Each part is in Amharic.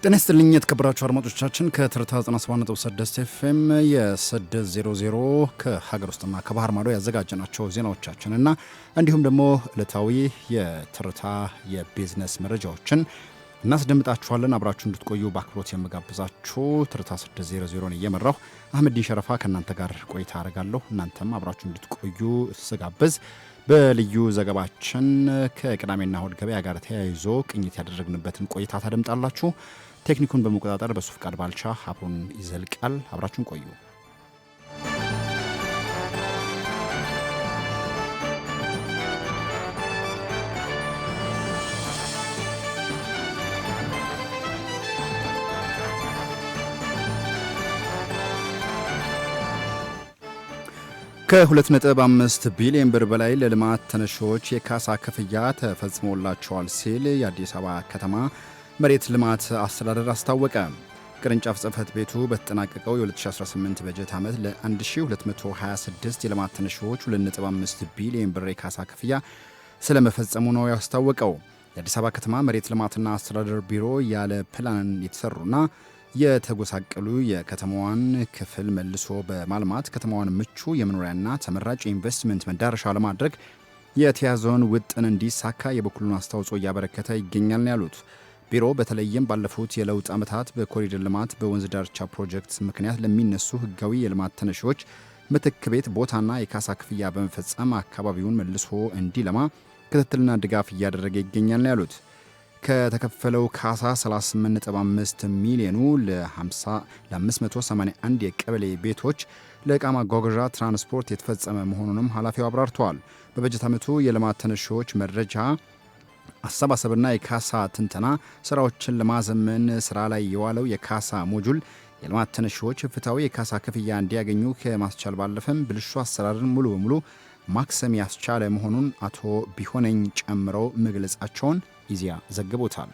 ጤና ይስጥልኝ የተከበራችሁ አድማጮቻችን ከትርታ 97.6 ኤፍኤም የ600 ከሀገር ውስጥና ከባህር ማዶ ያዘጋጀናቸው ዜናዎቻችንና እንዲሁም ደግሞ ዕለታዊ የትርታ የቢዝነስ መረጃዎችን እናስደምጣችኋለን። አብራችሁ እንድትቆዩ በአክብሮት የምጋብዛችሁ ትርታ 600ን እየመራሁ አህመዲን ሸረፋ ከእናንተ ጋር ቆይታ አደርጋለሁ። እናንተም አብራችሁ እንድትቆዩ ስጋብዝ በልዩ ዘገባችን ከቅዳሜና እሁድ ገበያ ጋር ተያይዞ ቅኝት ያደረግንበትን ቆይታ ታደምጣላችሁ። ቴክኒኩን በመቆጣጠር በሱ ፍቃድ ባልቻ አብሮን ይዘልቃል። አብራችሁን ቆዩ። ከ2.5 ቢሊዮን ብር በላይ ለልማት ተነሺዎች የካሳ ክፍያ ተፈጽሞላቸዋል ሲል የአዲስ አበባ ከተማ መሬት ልማት አስተዳደር አስታወቀ። ቅርንጫፍ ጽሕፈት ቤቱ በተጠናቀቀው የ2018 በጀት ዓመት ለ1226 የልማት ተነሺዎች 2.5 ቢሊዮን ብር የካሳ ክፍያ ስለመፈጸሙ ነው ያስታወቀው። የአዲስ አበባ ከተማ መሬት ልማትና አስተዳደር ቢሮ ያለ ፕላን የተሰሩና የተጎሳቀሉ የከተማዋን ክፍል መልሶ በማልማት ከተማዋን ምቹ የመኖሪያና ተመራጭ ኢንቨስትመንት መዳረሻ ለማድረግ የተያዘውን ውጥን እንዲሳካ የበኩሉን አስተዋጽኦ እያበረከተ ይገኛል ነው ያሉት። ቢሮ በተለይም ባለፉት የለውጥ ዓመታት በኮሪደር ልማት፣ በወንዝ ዳርቻ ፕሮጀክት ምክንያት ለሚነሱ ህጋዊ የልማት ተነሺዎች ምትክ ቤት ቦታና የካሳ ክፍያ በመፈጸም አካባቢውን መልሶ እንዲለማ ክትትልና ድጋፍ እያደረገ ይገኛል ነው ያሉት። ከተከፈለው ካሳ 38.5 ሚሊዮኑ ለ581 የቀበሌ ቤቶች ለዕቃ ማጓጓዣ ትራንስፖርት የተፈጸመ መሆኑንም ኃላፊው አብራርተዋል። በበጀት ዓመቱ የልማት ተነሺዎች መረጃ አሰባሰብና የካሳ ትንተና ስራዎችን ለማዘመን ስራ ላይ የዋለው የካሳ ሞጁል የልማት ተነሺዎች ፍትሐዊ የካሳ ክፍያ እንዲያገኙ ከማስቻል ባለፈም ብልሹ አሰራርን ሙሉ በሙሉ ማክሰም ያስቻለ መሆኑን አቶ ቢሆነኝ ጨምረው መግለጻቸውን ኢዜአ ዘግቦታል።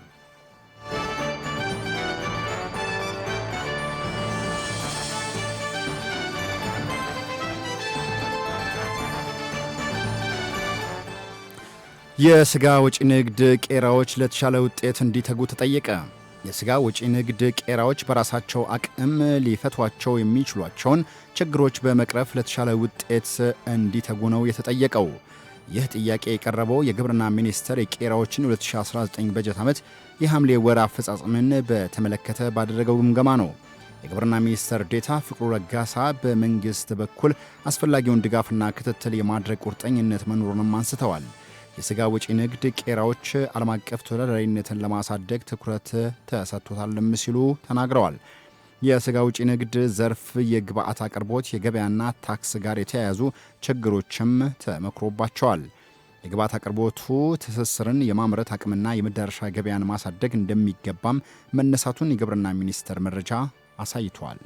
የስጋ ወጪ ንግድ ቄራዎች ለተሻለ ውጤት እንዲተጉ ተጠየቀ። የስጋ ወጪ ንግድ ቄራዎች በራሳቸው አቅም ሊፈቷቸው የሚችሏቸውን ችግሮች በመቅረፍ ለተሻለ ውጤት እንዲተጉ ነው የተጠየቀው። ይህ ጥያቄ የቀረበው የግብርና ሚኒስቴር የቄራዎችን 2019 በጀት ዓመት የሐምሌ ወር አፈጻጸምን በተመለከተ ባደረገው ግምገማ ነው። የግብርና ሚኒስትር ዴኤታ ፍቅሩ ረጋሳ በመንግስት በኩል አስፈላጊውን ድጋፍና ክትትል የማድረግ ቁርጠኝነት መኖሩንም አንስተዋል። የስጋ ወጪ ንግድ ቄራዎች ዓለም አቀፍ ተወዳዳሪነትን ለማሳደግ ትኩረት ተሰጥቶታልም ሲሉ ተናግረዋል። የስጋ ወጪ ንግድ ዘርፍ የግብአት አቅርቦት፣ የገበያና ታክስ ጋር የተያያዙ ችግሮችም ተመክሮባቸዋል። የግብአት አቅርቦቱ ትስስርን፣ የማምረት አቅምና የመዳረሻ ገበያን ማሳደግ እንደሚገባም መነሳቱን የግብርና ሚኒስቴር መረጃ አሳይቷል።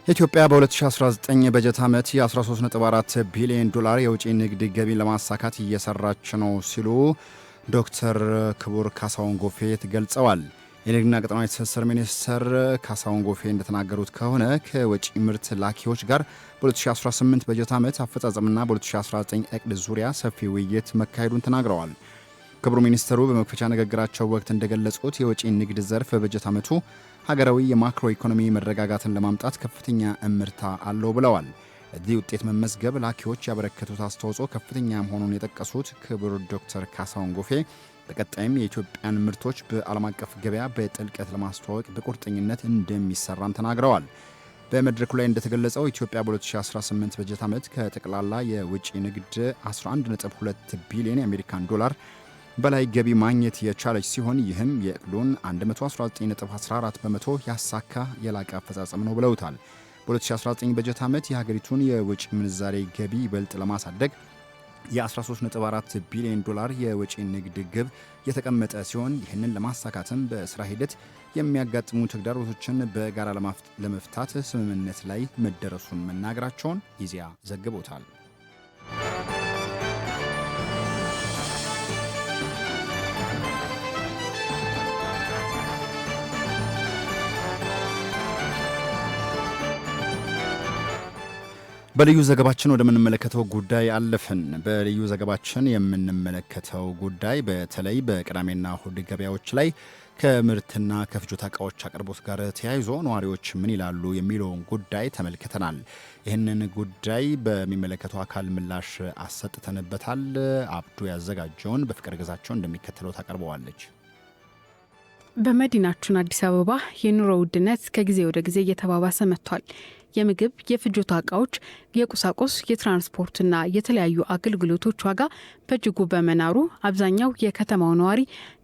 ኢትዮጵያ በ2019 በጀት ዓመት የ13.4 ቢሊዮን ዶላር የውጭ ንግድ ገቢን ለማሳካት እየሰራች ነው ሲሉ ዶክተር ክቡር ካሳሁን ጎፌ ገልጸዋል። የንግድና ቀጠናዊ ትስስር ሚኒስትር ካሳሁን ጎፌ እንደተናገሩት ከሆነ ከወጪ ምርት ላኪዎች ጋር በ2018 በጀት ዓመት አፈጻጸምና በ2019 ዕቅድ ዙሪያ ሰፊ ውይይት መካሄዱን ተናግረዋል። ክቡር ሚኒስትሩ በመክፈቻ ንግግራቸው ወቅት እንደገለጹት የወጪ ንግድ ዘርፍ በበጀት ዓመቱ ሀገራዊ የማክሮ ኢኮኖሚ መረጋጋትን ለማምጣት ከፍተኛ እምርታ አለው ብለዋል። ለዚህ ውጤት መመዝገብ ላኪዎች ያበረከቱት አስተዋጽኦ ከፍተኛ መሆኑን የጠቀሱት ክቡር ዶክተር ካሳሁን ጎፌ በቀጣይም የኢትዮጵያን ምርቶች በዓለም አቀፍ ገበያ በጥልቀት ለማስተዋወቅ በቁርጠኝነት እንደሚሰራም ተናግረዋል። በመድረኩ ላይ እንደተገለጸው ኢትዮጵያ በ2018 በጀት ዓመት ከጠቅላላ የውጭ ንግድ 11.2 ቢሊዮን የአሜሪካን ዶላር በላይ ገቢ ማግኘት የቻለች ሲሆን ይህም የዕቅዱን 119.14 በመቶ ያሳካ የላቀ አፈጻጸም ነው ብለውታል። በ2019 በጀት ዓመት የሀገሪቱን የውጭ ምንዛሬ ገቢ ይበልጥ ለማሳደግ የ13.4 ቢሊዮን ዶላር የወጪ ንግድ ግብ የተቀመጠ ሲሆን ይህንን ለማሳካትም በስራ ሂደት የሚያጋጥሙ ተግዳሮቶችን በጋራ ለመፍታት ስምምነት ላይ መደረሱን መናገራቸውን ኢዜአ ዘግቦታል። በልዩ ዘገባችን ወደምንመለከተው ጉዳይ አለፈን። በልዩ ዘገባችን የምንመለከተው ጉዳይ በተለይ በቅዳሜና እሁድ ገበያዎች ላይ ከምርትና ከፍጆታ ዕቃዎች አቅርቦት ጋር ተያይዞ ነዋሪዎች ምን ይላሉ የሚለውን ጉዳይ ተመልክተናል። ይህንን ጉዳይ በሚመለከተው አካል ምላሽ አሰጥተንበታል። አብዱ ያዘጋጀውን በፍቅር ግዛቸው እንደሚከተለው ታቀርበዋለች። በመዲናችን አዲስ አበባ የኑሮ ውድነት ከጊዜ ወደ ጊዜ እየተባባሰ መጥቷል። የምግብ፣ የፍጆታ ዕቃዎች፣ የቁሳቁስ፣ የትራንስፖርትና የተለያዩ አገልግሎቶች ዋጋ በእጅጉ በመናሩ አብዛኛው የከተማው ነዋሪ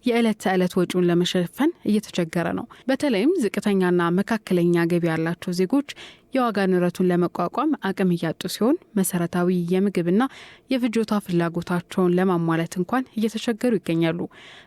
የዕለት ተዕለት ወጪውን ለመሸፈን እየተቸገረ ነው። በተለይም ዝቅተኛና መካከለኛ ገቢ ያላቸው ዜጎች የዋጋ ንረቱን ለመቋቋም አቅም እያጡ ሲሆን መሰረታዊ የምግብና የፍጆታ ፍላጎታቸውን ለማሟላት እንኳን እየተቸገሩ ይገኛሉ።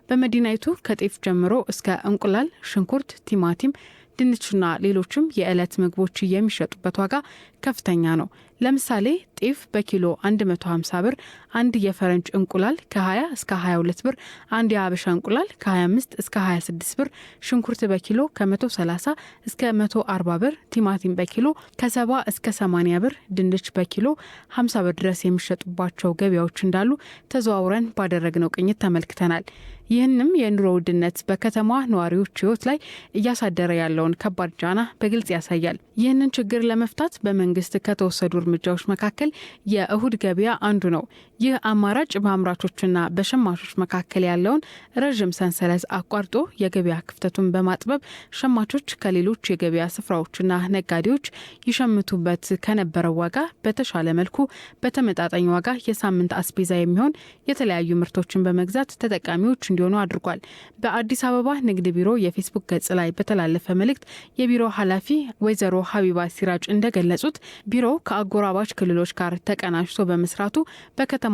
በመዲናይቱ ከጤፍ ጀምሮ እስከ እንቁላል፣ ሽንኩርት፣ ቲማቲም፣ ድንችና ሌሎችም የዕለት ምግቦች የሚሸጡበት ዋጋ ከፍተኛ ነው። ለምሳሌ ጤፍ በኪሎ 150 ብር፣ አንድ የፈረንጅ እንቁላል ከ20 እስከ 22 ብር፣ አንድ የሀበሻ እንቁላል ከ25 እስከ 26 ብር፣ ሽንኩርት በኪሎ ከ130 እስከ 140 ብር፣ ቲማቲም በኪሎ ከ70 እስከ 80 ብር፣ ድንች በኪሎ 50 ብር ድረስ የሚሸጡባቸው ገበያዎች እንዳሉ ተዘዋውረን ባደረግነው ቅኝት ተመልክተናል። ይህንም የኑሮ ውድነት በከተማዋ ነዋሪዎች ሕይወት ላይ እያሳደረ ያለውን ከባድ ጫና በግልጽ ያሳያል። ይህንን ችግር ለመፍታት በመንግስት ከተወሰዱ እርምጃዎች መካከል የእሁድ ገበያ አንዱ ነው። ይህ አማራጭ በአምራቾችና በሸማቾች መካከል ያለውን ረዥም ሰንሰለት አቋርጦ የገበያ ክፍተቱን በማጥበብ ሸማቾች ከሌሎች የገበያ ስፍራዎችና ነጋዴዎች ይሸምቱበት ከነበረው ዋጋ በተሻለ መልኩ በተመጣጣኝ ዋጋ የሳምንት አስቤዛ የሚሆን የተለያዩ ምርቶችን በመግዛት ተጠቃሚዎች እንዲሆኑ አድርጓል። በአዲስ አበባ ንግድ ቢሮ የፌስቡክ ገጽ ላይ በተላለፈ መልእክት የቢሮ ኃላፊ ወይዘሮ ሀቢባ ሲራጅ እንደገለጹት ቢሮው ከአጎራባች ክልሎች ጋር ተቀናጅቶ በመስራቱ በከተማችን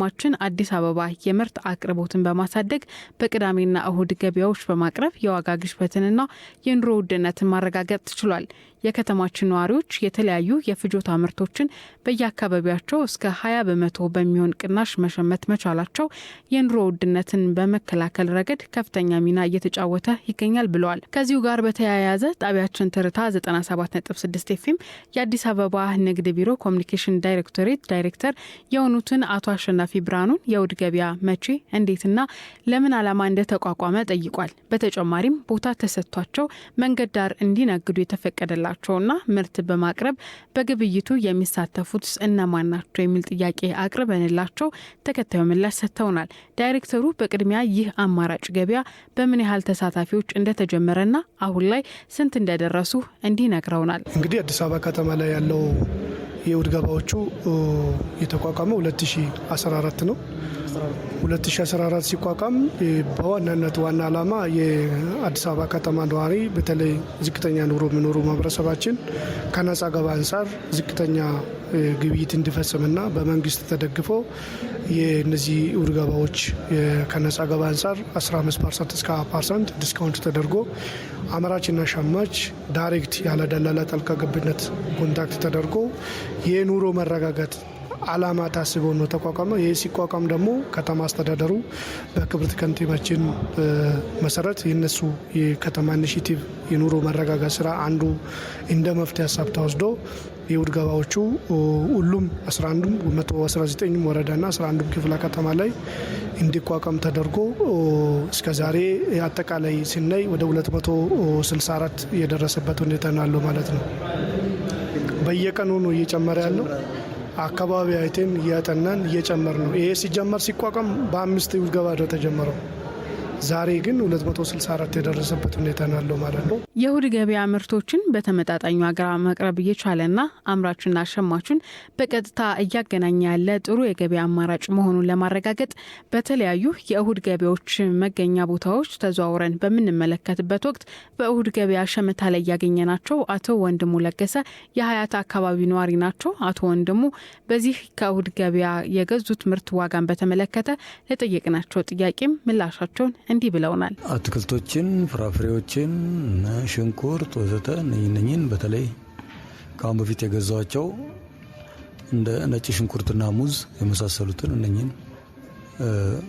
አዲስ አበባ የምርት አቅርቦትን በማሳደግ በቅዳሜና እሁድ ገበያዎች በማቅረብ የዋጋ ግሽበትንና የኑሮ ውድነትን ማረጋገጥ ችሏል። የከተማችን ነዋሪዎች የተለያዩ የፍጆታ ምርቶችን በየአካባቢያቸው እስከ 20 በመቶ በሚሆን ቅናሽ መሸመት መቻላቸው የኑሮ ውድነትን በመከላከል ረገድ ከፍተኛ ሚና እየተጫወተ ይገኛል ብለዋል። ከዚሁ ጋር በተያያዘ ጣቢያችን ትርታ 97.6 ኤፍኤም የአዲስ አበባ ንግድ ቢሮ ኮሚኒኬሽን ዳይሬክቶሬት ዳይሬክተር የሆኑትን አቶ አሸናፊ ብርሃኑን የእሁድ ገበያ መቼ፣ እንዴትና ለምን ዓላማ እንደተቋቋመ ጠይቋል። በተጨማሪም ቦታ ተሰጥቷቸው መንገድ ዳር እንዲነግዱ የተፈቀደላቸውና ምርት በማቅረብ በግብይቱ የሚሳተፉት እነማን ናቸው የሚል ጥያቄ አቅርበንላቸው ተከታዩ ምላሽ ሰጥተውናል። ዳይሬክተሩ በቅድሚያ ይህ አማራጭ ገበያ በምን ያህል ተሳታፊዎች እንደተጀመረና አሁን ላይ ስንት እንደደረሱ እንዲህ ነግረውናል። እንግዲህ አዲስ አበባ ከተማ ላይ ያለው የእሁድ ገበያዎቹ የተቋቋመው 2014 ነው። 2014 ሲቋቋም በዋናነት ዋና ዓላማ የአዲስ አበባ ከተማ ነዋሪ በተለይ ዝቅተኛ ኑሮ የሚኖሩ ማህበረሰባችን ከነጻ ገበያ አንጻር ዝቅተኛ ግብይት እንዲፈጽምና በመንግስት ተደግፎ የነዚህ እሁድ ገበያዎች ከነጻ ገበያ አንጻር 15% እስከ 20% ዲስካውንት ተደርጎ አምራችና ሸማች ዳይሬክት ያለ ደላላ ጣልቃ ገብነት ኮንታክት ተደርጎ የኑሮ መረጋጋት ዓላማ ታስቦ ነው ተቋቋመ። ይህ ሲቋቋም ደግሞ ከተማ አስተዳደሩ በክብርት ከንቲባችን መሰረት የነሱ የከተማ ኢኒሼቲቭ የኑሮ መረጋጋት ስራ አንዱ እንደ መፍትሄ ሀሳብ ተወስዶ የእሁድ ገበያዎቹ ሁሉም 119 ወረዳና 11 ክፍለ ከተማ ላይ እንዲቋቋም ተደርጎ እስከዛሬ አጠቃላይ ሲናይ ወደ 264 የደረሰበት ሁኔታ ነው ያለው ማለት ነው። በየቀኑ ነው እየጨመረ ያለው። አካባቢ አይተን እያጠናን እየጨመር ነው። ይሄ ሲጀመር ሲቋቋም በ5 እሁድ ገበያ ነው ተጀመረው። ዛሬ ግን 264 የደረሰበት ሁኔታ ነው ማለት ነው። የእሁድ ገበያ ምርቶችን በተመጣጣኝ ዋጋ ማቅረብ እየቻለና አምራችና ሸማቹን በቀጥታ እያገናኘ ያለ ጥሩ የገበያ አማራጭ መሆኑን ለማረጋገጥ በተለያዩ የእሁድ ገበያዎች መገኛ ቦታዎች ተዘዋውረን በምንመለከትበት ወቅት በእሁድ ገበያ ሸመታ ላይ ያገኘናቸው አቶ ወንድሙ ለገሰ የሀያት አካባቢ ነዋሪ ናቸው። አቶ ወንድሙ በዚህ ከእሁድ ገበያ የገዙት ምርት ዋጋን በተመለከተ ለጠየቅናቸው ጥያቄም ምላሻቸውን እንዲህ ብለውናል። አትክልቶችን፣ ፍራፍሬዎችን፣ ሽንኩርት ወዘተ እነኝን በተለይ ከአሁን በፊት የገዛቸው እንደ ነጭ ሽንኩርትና ሙዝ የመሳሰሉትን እነኝን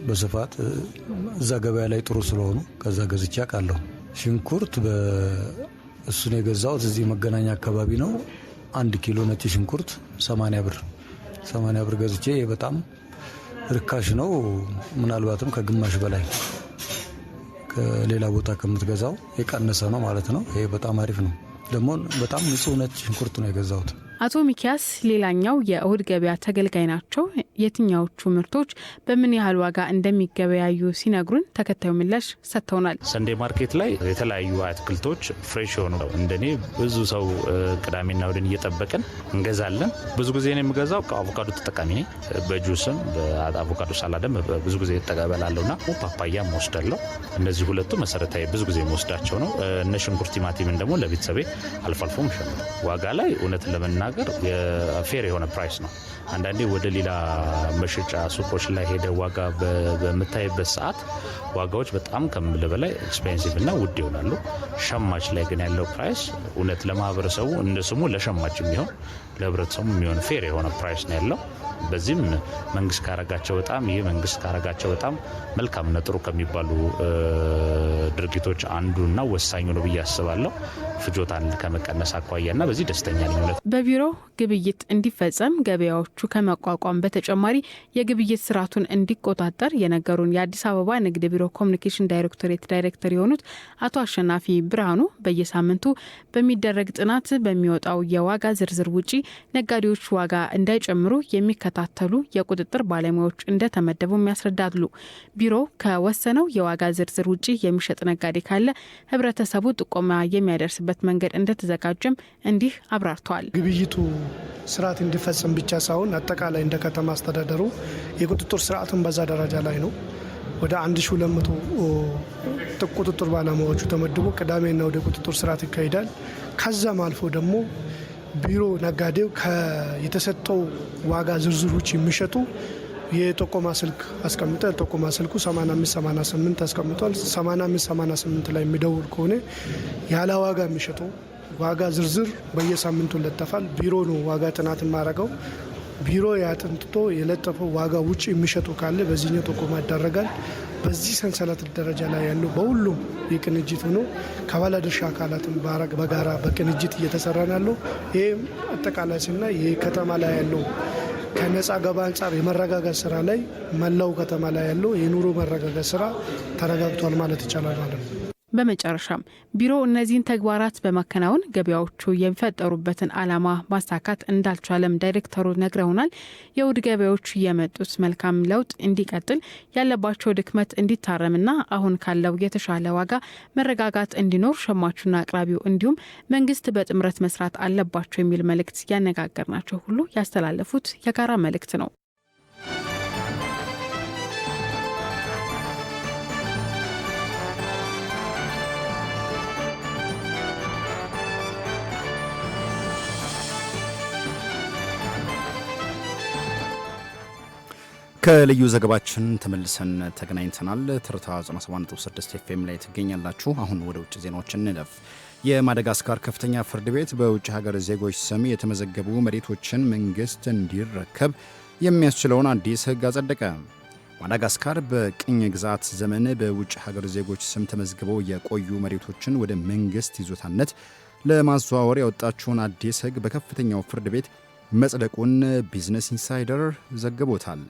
በስፋት እዛ ገበያ ላይ ጥሩ ስለሆኑ ከዛ ገዝቼ አውቃለሁ። ሽንኩርት እሱን የገዛሁት እዚህ መገናኛ አካባቢ ነው። 1 ኪሎ ነጭ ሽንኩርት 80 ብር 80 ብር ገዝቼ በጣም ርካሽ ነው። ምናልባትም ከግማሽ በላይ ከሌላ ቦታ ከምትገዛው የቀነሰ ነው ማለት ነው። ይሄ በጣም አሪፍ ነው። ደግሞ በጣም ንጹህ ነጭ ሽንኩርት ነው የገዛሁት። አቶ ሚኪያስ ሌላኛው የእሁድ ገበያ ተገልጋይ ናቸው። የትኛዎቹ ምርቶች በምን ያህል ዋጋ እንደሚገበያዩ ሲነግሩን ተከታዩ ምላሽ ሰጥተውናል። ሰንዴ ማርኬት ላይ የተለያዩ አትክልቶች ፍሬሽ ሆኑ እንደኔ ብዙ ሰው ቅዳሜና እሁድን እየጠበቅን እንገዛለን። ብዙ ጊዜ ነው የምገዛው። አቮካዶ ተጠቃሚ ነኝ። በጁስም በአቮካዶ ሳላደም ብዙ ጊዜ ተቀበላለሁና ፓፓያም ወስዳለሁ። እነዚህ ሁለቱ መሰረታዊ ብዙ ጊዜ ወስዳቸው ነው። እነ ሽንኩርት ቲማቲምን ደግሞ ለቤተሰቤ አልፎ አልፎ ምሸምት ዋጋ ላይ እውነት ለመናገር የፌር የሆነ ፕራይስ ነው። አንዳንዴ ወደ ሌላ መሸጫ ሱቆች ላይ ሄደ ዋጋ በምታይበት ሰዓት ዋጋዎች በጣም ከምል በላይ ኤክስፔንሲቭ እና ውድ ይሆናሉ። ሸማች ላይ ግን ያለው ፕራይስ እውነት ለማህበረሰቡ እንደስሙ ለሸማች የሚሆን ለህብረተሰቡ የሚሆን ፌር የሆነ ፕራይስ ነው ያለው። በዚህም መንግስት ካረጋቸው በጣም መልካምና ጥሩ ከሚባሉ ድርጊቶች አንዱና ወሳኙ ነው ብዬ አስባለሁ። ፍጆታን ከመቀነስ አኳያና በዚህ ደስተኛ ነኝ። በቢሮ ግብይት እንዲፈጸም ገበያዎቹ ከመቋቋም በተጨማሪ የግብይት ስርዓቱን እንዲቆጣጠር የነገሩን የአዲስ አበባ ንግድ ቢሮ ኮሚኒኬሽን ዳይሬክቶሬት ዳይሬክተር የሆኑት አቶ አሸናፊ ብርሃኑ በየሳምንቱ በሚደረግ ጥናት በሚወጣው የዋጋ ዝርዝር ውጪ ነጋዴዎች ዋጋ እንዳይጨምሩ የሚከታተሉ የቁጥጥር ባለሙያዎች እንደተመደቡ ያስረዳሉ። ቢሮ ከወሰነው የዋጋ ዝርዝር ውጪ የሚሸጥ ነጋዴ ካለ ህብረተሰቡ ጥቆማ የሚያደርስበት መንገድ እንደተዘጋጀም እንዲህ አብራርተዋል። ግብይቱ ስርዓት እንዲፈጸም ብቻ ሳይሆን አጠቃላይ እንደ ከተማ አስተዳደሩ የቁጥጥር ስርዓቱን በዛ ደረጃ ላይ ነው። ወደ 1200 ቁጥጥር ባለሙያዎቹ ተመድቦ ቅዳሜና ወደ ቁጥጥር ስርዓት ይካሄዳል። ከዛም አልፎ ደግሞ ቢሮ ነጋዴው የተሰጠው ዋጋ ዝርዝር ውጭ የሚሸጡ የጥቆማ ስልክ አስቀምጠ ጥቆማ ስልኩ 8588 አስቀምጧል። 8588 ላይ የሚደውል ከሆነ ያለ ዋጋ የሚሸጡ ዋጋ ዝርዝር በየሳምንቱ ይለጠፋል። ቢሮ ነው ዋጋ ጥናት ማረገው። ቢሮ ያጥንቶ የለጠፈው ዋጋ ውጭ የሚሸጡ ካለ በዚህኛው ጥቆማ ይደረጋል። በዚህ ሰንሰለት ደረጃ ላይ ያለው በሁሉም የቅንጅት ሆኖ ከባለድርሻ አካላትን በጋራ በቅንጅት እየተሰራ ያለው ይህ አጠቃላይ ሲና የከተማ ላይ ያለው ከነጻ ገባ አንጻር የመረጋጋት ስራ ላይ መላው ከተማ ላይ ያለው የኑሮ መረጋጋት ስራ ተረጋግቷል ማለት ይቻላል ማለት ነው። በመጨረሻም ቢሮ እነዚህን ተግባራት በማከናወን ገበያዎቹ የሚፈጠሩበትን ዓላማ ማሳካት እንዳልቻለም ዳይሬክተሩ ነግረውናል። የእሁድ ገበያዎች የመጡት መልካም ለውጥ እንዲቀጥል ያለባቸው ድክመት እንዲታረምና አሁን ካለው የተሻለ ዋጋ መረጋጋት እንዲኖር ሸማቹና አቅራቢው እንዲሁም መንግስት በጥምረት መስራት አለባቸው የሚል መልእክት ያነጋገርናቸው ሁሉ ያስተላለፉት የጋራ መልእክት ነው። ከልዩ ዘገባችን ተመልሰን ተገናኝተናል። ትርታ 97.6 ኤፍኤም ላይ ትገኛላችሁ። አሁን ወደ ውጭ ዜናዎች እንለፍ። የማዳጋስካር ከፍተኛ ፍርድ ቤት በውጭ ሀገር ዜጎች ስም የተመዘገቡ መሬቶችን መንግስት እንዲረከብ የሚያስችለውን አዲስ ሕግ አጸደቀ። ማዳጋስካር በቅኝ ግዛት ዘመን በውጭ ሀገር ዜጎች ስም ተመዝግበው የቆዩ መሬቶችን ወደ መንግስት ይዞታነት ለማዘዋወር ያወጣችውን አዲስ ሕግ በከፍተኛው ፍርድ ቤት መጽደቁን ቢዝነስ ኢንሳይደር ዘግቦታል።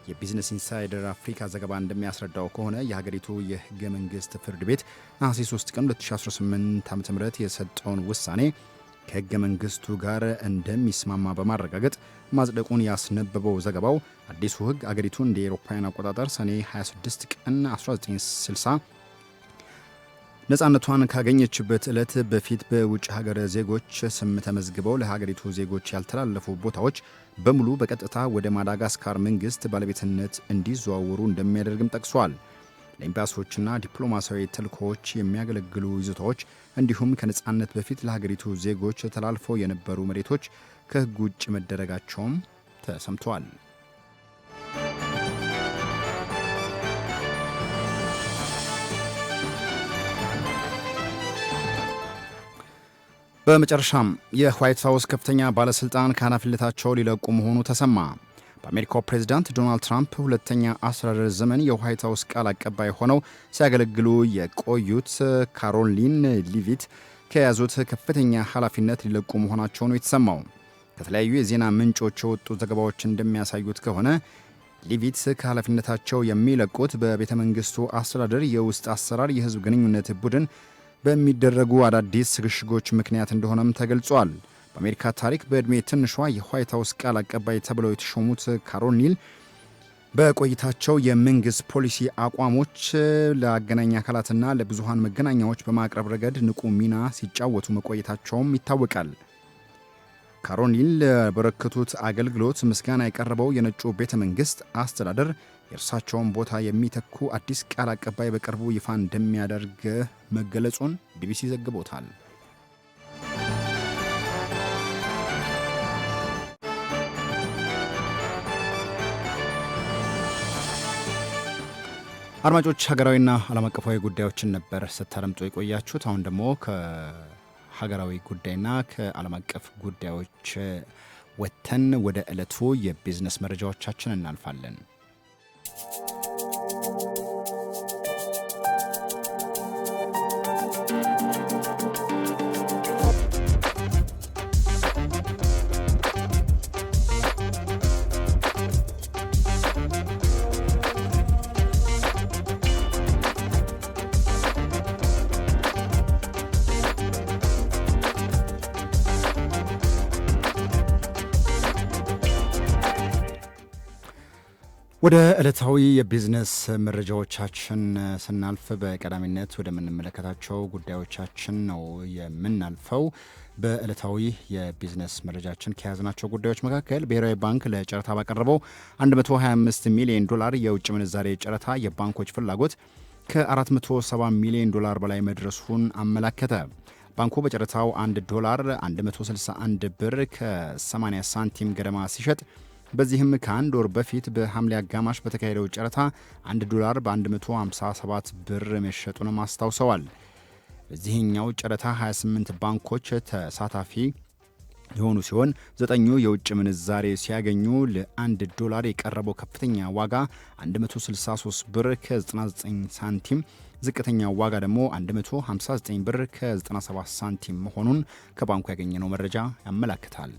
የቢዝነስ ኢንሳይደር አፍሪካ ዘገባ እንደሚያስረዳው ከሆነ የሀገሪቱ የህገ መንግስት ፍርድ ቤት ነሐሴ 3 ቀን 2018 ዓ.ም የሰጠውን ውሳኔ ከህገ መንግስቱ ጋር እንደሚስማማ በማረጋገጥ ማጽደቁን ያስነበበው ዘገባው አዲሱ ህግ አገሪቱ እንደ አውሮፓውያን አቆጣጠር ሰኔ 26 ቀን 1960 ነፃነቷን ካገኘችበት ዕለት በፊት በውጭ ሀገር ዜጎች ስም ተመዝግበው ለሀገሪቱ ዜጎች ያልተላለፉ ቦታዎች በሙሉ በቀጥታ ወደ ማዳጋስካር መንግስት ባለቤትነት እንዲዘዋወሩ እንደሚያደርግም ጠቅሷል። ለኤምባሲዎችና ዲፕሎማሲያዊ ተልእኮዎች የሚያገለግሉ ይዞታዎች እንዲሁም ከነፃነት በፊት ለሀገሪቱ ዜጎች ተላልፈው የነበሩ መሬቶች ከህግ ውጭ መደረጋቸውም ተሰምቷል። በመጨረሻም የዋይት ሃውስ ከፍተኛ ባለስልጣን ከኃላፊነታቸው ሊለቁ መሆኑ ተሰማ። በአሜሪካው ፕሬዝዳንት ዶናልድ ትራምፕ ሁለተኛ አስተዳደር ዘመን የዋይት ሃውስ ቃል አቀባይ ሆነው ሲያገለግሉ የቆዩት ካሮሊን ሊቪት ከያዙት ከፍተኛ ኃላፊነት ሊለቁ መሆናቸው ነው የተሰማው። ከተለያዩ የዜና ምንጮች የወጡ ዘገባዎች እንደሚያሳዩት ከሆነ ሊቪት ከኃላፊነታቸው የሚለቁት በቤተ መንግስቱ አስተዳደር የውስጥ አሰራር የህዝብ ግንኙነት ቡድን በሚደረጉ አዳዲስ ሽግሽጎች ምክንያት እንደሆነም ተገልጿል። በአሜሪካ ታሪክ በዕድሜ ትንሿ የዋይት ሀውስ ቃል አቀባይ ተብለው የተሾሙት ካሮን ኒል በቆይታቸው የመንግስት ፖሊሲ አቋሞች ለአገናኝ አካላትና ለብዙሃን መገናኛዎች በማቅረብ ረገድ ንቁ ሚና ሲጫወቱ መቆየታቸውም ይታወቃል። ካሮን ኒል ለበረከቱት አገልግሎት ምስጋና የቀረበው የነጩ ቤተ መንግስት አስተዳደር የእርሳቸውን ቦታ የሚተኩ አዲስ ቃል አቀባይ በቅርቡ ይፋ እንደሚያደርግ መገለጹን ቢቢሲ ዘግቦታል። አድማጮች ሀገራዊና ዓለም አቀፋዊ ጉዳዮችን ነበር ስታደምጡ የቆያችሁት። አሁን ደግሞ ከሀገራዊ ጉዳይና ከዓለም አቀፍ ጉዳዮች ወጥተን ወደ ዕለቱ የቢዝነስ መረጃዎቻችን እናልፋለን። ወደ ዕለታዊ የቢዝነስ መረጃዎቻችን ስናልፍ በቀዳሚነት ወደምንመለከታቸው ጉዳዮቻችን ነው የምናልፈው። በዕለታዊ የቢዝነስ መረጃችን ከያዝናቸው ጉዳዮች መካከል ብሔራዊ ባንክ ለጨረታ ባቀረበው $125 ሚሊዮን የውጭ ምንዛሬ ጨረታ የባንኮች ፍላጎት ከ$470 ሚሊዮን በላይ መድረሱን አመላከተ። ባንኩ በጨረታው $1 161 ብር ከ80 ሳንቲም ገደማ ሲሸጥ በዚህም ከአንድ ወር በፊት በሐምሌ አጋማሽ በተካሄደው ጨረታ $1 በ157 ብር መሸጡንም አስታውሰዋል። በዚህኛው ጨረታ 28 ባንኮች ተሳታፊ የሆኑ ሲሆን 9ኙ የውጭ ምንዛሬ ሲያገኙ $1 የቀረበው ከፍተኛ ዋጋ 163 ብር ከ99 ሳንቲም፣ ዝቅተኛው ዋጋ ደግሞ 159 ብር ከ97 ሳንቲም መሆኑን ከባንኩ ያገኘነው መረጃ ያመላክታል።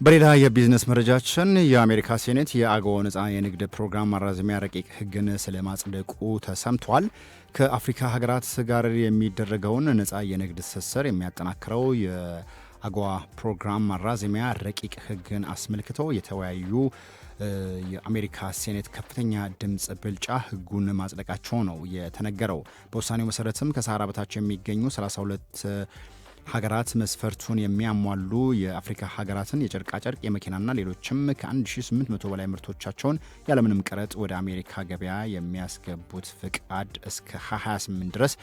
በሌላ የቢዝነስ መረጃችን የአሜሪካ ሴኔት የአጎዋ ነጻ የንግድ ፕሮግራም ማራዘሚያ ረቂቅ ሕግን ስለማጽደቁ ተሰምቷል። ከአፍሪካ ሀገራት ጋር የሚደረገውን ነጻ የንግድ ትስስር የሚያጠናክረው የአጎዋ ፕሮግራም ማራዘሚያ ረቂቅ ሕግን አስመልክቶ የተወያዩ የአሜሪካ ሴኔት ከፍተኛ ድምፅ ብልጫ ሕጉን ማጽደቃቸው ነው የተነገረው። በውሳኔው መሰረትም ከሰሃራ በታች የሚገኙ 32 ሀገራት መስፈርቱን የሚያሟሉ የአፍሪካ ሀገራትን የጨርቃጨርቅ የመኪናና ሌሎችም ከ1800 በላይ ምርቶቻቸውን ያለምንም ቀረጥ ወደ አሜሪካ ገበያ የሚያስገቡት ፍቃድ እስከ 2028 ድረስ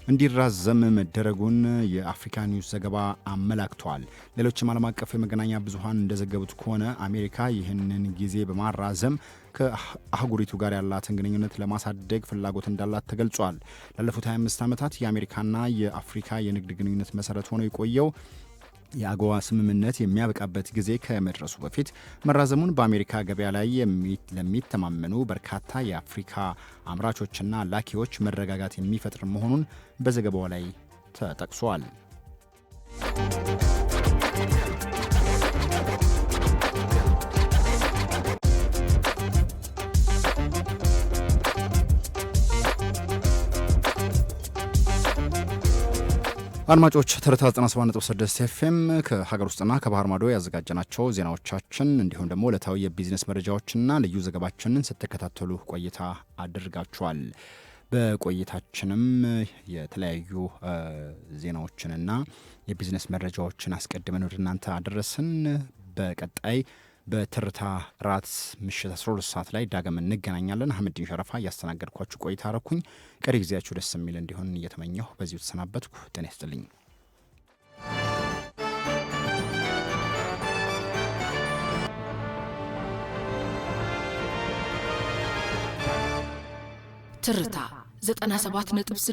እንዲራዘም መደረጉን የአፍሪካ ኒውስ ዘገባ አመላክቷል። ሌሎችም ዓለም አቀፍ የመገናኛ ብዙሃን እንደዘገቡት ከሆነ አሜሪካ ይህንን ጊዜ በማራዘም ከአህጉሪቱ ጋር ያላትን ግንኙነት ለማሳደግ ፍላጎት እንዳላት ተገልጿል። ላለፉት 25 ዓመታት የአሜሪካና የአፍሪካ የንግድ ግንኙነት መሰረት ሆኖ የቆየው የአጎዋ ስምምነት የሚያበቃበት ጊዜ ከመድረሱ በፊት መራዘሙን በአሜሪካ ገበያ ላይ ለሚተማመኑ በርካታ የአፍሪካ አምራቾችና ላኪዎች መረጋጋት የሚፈጥር መሆኑን በዘገባው ላይ ተጠቅሷል። አድማጮች ትርታ 97.6 ኤፍኤም ከሀገር ውስጥና ከባህር ማዶ ያዘጋጀናቸው ዜናዎቻችን እንዲሁም ደግሞ ዕለታዊ የቢዝነስ መረጃዎችና ልዩ ዘገባችንን ስትከታተሉ ቆይታ አድርጋችኋል። በቆይታችንም የተለያዩ ዜናዎችንና የቢዝነስ መረጃዎችን አስቀድመን ወደ እናንተ አደረስን። በቀጣይ በትርታ ራት ምሽት 12 ሰዓት ላይ ዳግም እንገናኛለን። አህመዲን ሸረፋ እያስተናገድኳችሁ ቆይታ አረኩኝ። ቀሪ ጊዜያችሁ ደስ የሚል እንዲሆን እየተመኘሁ በዚሁ ተሰናበትኩ። ጤና ይስጥልኝ። ትርታ 97.6